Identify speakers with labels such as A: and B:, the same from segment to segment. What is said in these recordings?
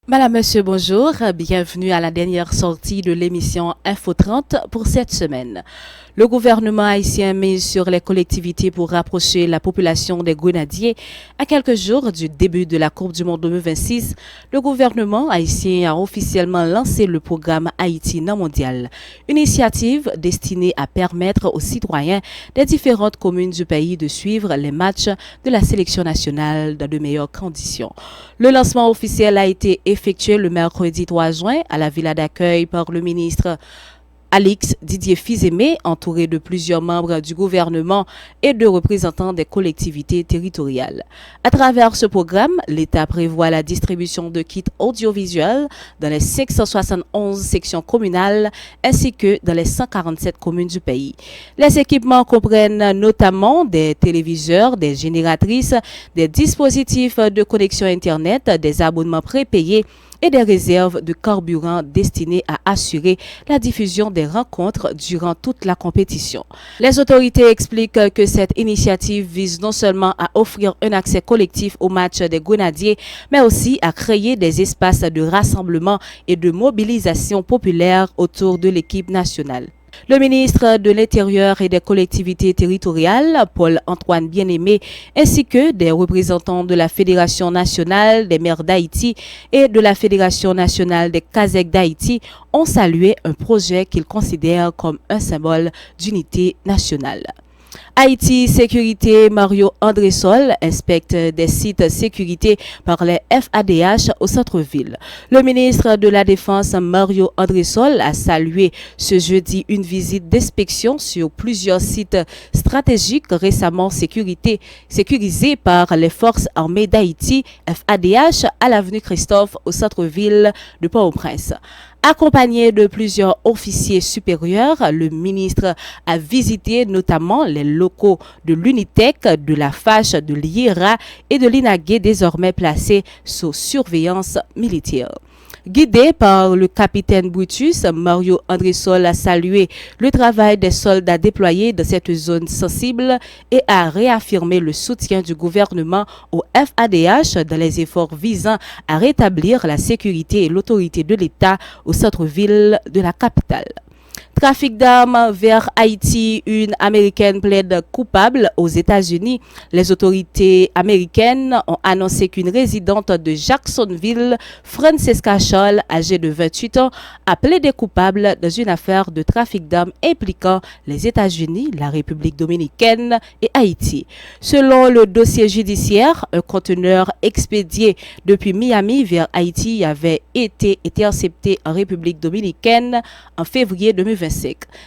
A: Madame, Monsieur, bonjour. Bienvenue à la dernière sortie de l'émission Info 30 pour cette semaine. Le gouvernement haïtien mise sur les collectivités pour rapprocher la population des Grenadiers. À quelques jours du début de la Coupe du Monde 2026, le gouvernement haïtien a officiellement lancé le programme Haïti non mondial, une initiative destinée à permettre aux citoyens des différentes communes du pays de suivre les matchs de la sélection nationale dans de meilleures conditions. Le lancement officiel a été effectué le mercredi 3 juin à la villa d'accueil par le ministre Alix Didier Fils-Aimé, entouré de plusieurs membres du gouvernement et de représentants des collectivités territoriales. À travers ce programme, l'État prévoit la distribution de kits audiovisuels dans les 571 sections communales ainsi que dans les 147 communes du pays. Les équipements comprennent notamment des téléviseurs, des génératrices, des dispositifs de connexion Internet, des abonnements prépayés et des réserves de carburant destinées à assurer la diffusion des rencontres durant toute la compétition. Les autorités expliquent que cette initiative vise non seulement à offrir un accès collectif au match des Grenadiers, mais aussi à créer des espaces de rassemblement et de mobilisation populaire autour de l'équipe nationale. Le ministre de l'Intérieur et des collectivités territoriales, Paul-Antoine Bien-Aimé, ainsi que des représentants de la Fédération nationale des maires d'Haïti et de la Fédération nationale des Kazakh d'Haïti, ont salué un projet qu'ils considèrent comme un symbole d'unité nationale. Haïti Sécurité Mario André-Sol inspecte des sites sécurité par les FADH au centre-ville. Le ministre de la Défense Mario André-Sol a salué ce jeudi une visite d'inspection sur plusieurs sites stratégiques récemment sécurisés par les forces armées d'Haïti FADH à l'avenue Christophe au centre-ville de Port-au-Prince. Accompagné de plusieurs officiers supérieurs, le ministre a visité notamment les locaux de l'Unitec, de la FACH, de l'IERA et de l'INAGUE désormais placés sous surveillance militaire. Guidé par le capitaine Brutus, Mario André-Sol a salué le travail des soldats déployés dans cette zone sensible et a réaffirmé le soutien du gouvernement au FADH dans les efforts visant à rétablir la sécurité et l'autorité de l'État au centre-ville de la capitale. Trafic d'armes vers Haïti, une Américaine plaide coupable aux États-Unis. Les autorités américaines ont annoncé qu'une résidente de Jacksonville, Francesca Scholl, âgée de 28 ans, a plaidé coupable dans une affaire de trafic d'armes impliquant les États-Unis, la République dominicaine et Haïti. Selon le dossier judiciaire, un conteneur expédié depuis Miami vers Haïti avait été intercepté en République dominicaine en février 2025.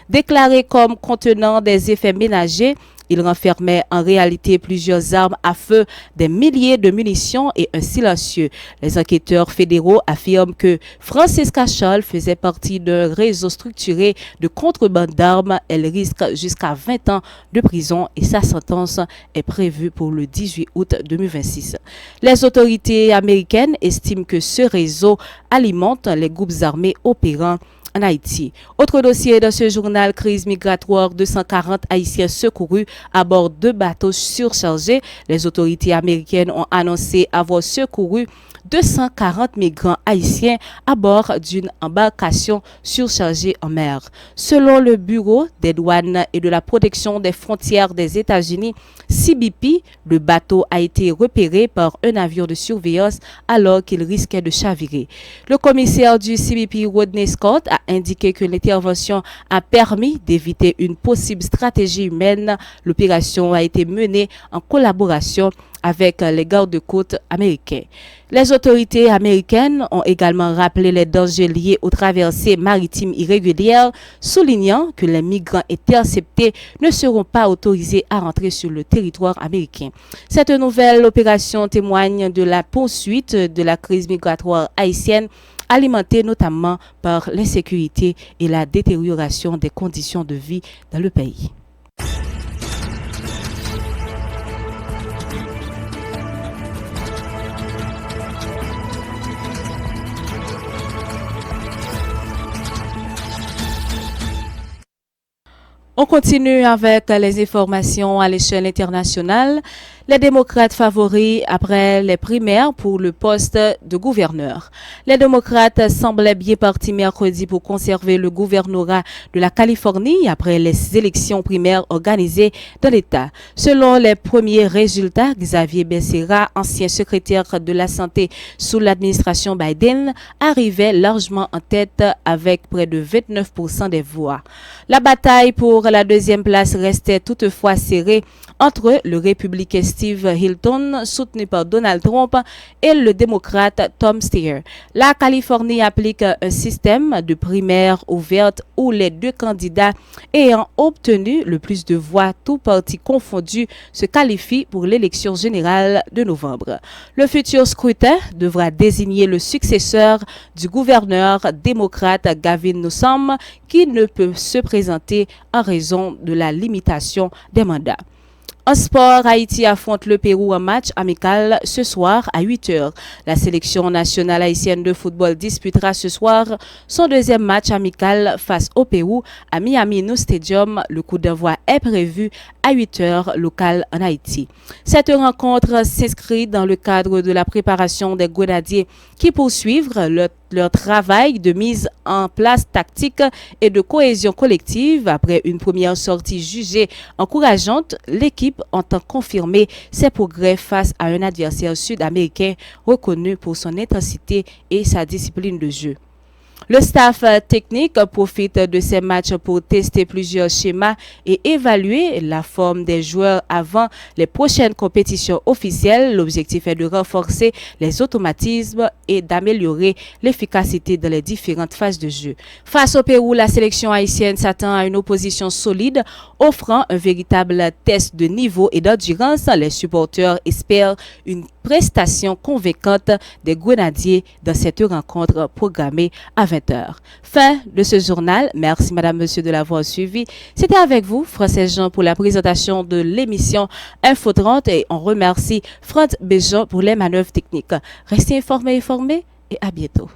A: Déclaré comme contenant des effets ménagers, il renfermait en réalité plusieurs armes à feu, des milliers de munitions et un silencieux. Les enquêteurs fédéraux affirment que Francesca Scholl faisait partie d'un réseau structuré de contrebande d'armes. Elle risque jusqu'à 20 ans de prison et sa sentence est prévue pour le 18 août 2026. Les autorités américaines estiment que ce réseau alimente les groupes armés opérant en Haïti. Autre dossier dans ce journal, crise migratoire, 240 Haïtiens secourus à bord de bateaux surchargés. Les autorités américaines ont annoncé avoir secouru 240 migrants haïtiens à bord d'une embarcation surchargée en mer. Selon le Bureau des douanes et de la protection des frontières des États-Unis, CBP, le bateau a été repéré par un avion de surveillance alors qu'il risquait de chavirer. Le commissaire du CBP, Rodney Scott, a indiqué que l'intervention a permis d'éviter une possible stratégie humaine. L'opération a été menée en collaboration avec les gardes-côtes américains. Les autorités américaines ont également rappelé les dangers liés aux traversées maritimes irrégulières, soulignant que les migrants interceptés ne seront pas autorisés à rentrer sur le territoire américain. Cette nouvelle opération témoigne de la poursuite de la crise migratoire haïtienne, alimentée notamment par l'insécurité et la détérioration des conditions de vie dans le pays. On continue avec les informations à l'échelle internationale. Les démocrates favoris après les primaires pour le poste de gouverneur. Les démocrates semblaient bien partis mercredi pour conserver le gouvernorat de la Californie après les élections primaires organisées dans l'État. Selon les premiers résultats, Xavier Becerra, ancien secrétaire de la santé sous l'administration Biden, arrivait largement en tête avec près de 29% des voix. La bataille pour la deuxième place restait toutefois serrée entre le républicain Steve Hilton, soutenu par Donald Trump, et le démocrate Tom Steyer. La Californie applique un système de primaires ouvertes où les deux candidats ayant obtenu le plus de voix, tous partis confondus, se qualifient pour l'élection générale de novembre. Le futur scrutin devra désigner le successeur du gouverneur démocrate Gavin Newsom, qui ne peut se présenter en raison de la limitation des mandats. En sport, Haïti affronte le Pérou en match amical ce soir à 8h. La sélection nationale haïtienne de football disputera ce soir son deuxième match amical face au Pérou à Miami No Stadium. Le coup d'envoi est prévu à 8h local en Haïti. Cette rencontre s'inscrit dans le cadre de la préparation des grenadiers qui poursuivent leur travail de mise en place tactique et de cohésion collective. Après une première sortie jugée encourageante, l'équipe entend confirmer ses progrès face à un adversaire sud-américain reconnu pour son intensité et sa discipline de jeu. Le staff technique profite de ces matchs pour tester plusieurs schémas et évaluer la forme des joueurs avant les prochaines compétitions officielles. L'objectif est de renforcer les automatismes et d'améliorer l'efficacité dans les différentes phases de jeu. Face au Pérou, la sélection haïtienne s'attend à une opposition solide, offrant un véritable test de niveau et d'endurance. Les supporters espèrent une prestation convaincante des grenadiers dans cette rencontre programmée à 20h. Fin de ce journal. Merci madame, monsieur de l'avoir suivi. C'était avec vous, François Jean, pour la présentation de l'émission Info 30 et on remercie Franz Béjean pour les manœuvres techniques. Restez informés et à bientôt.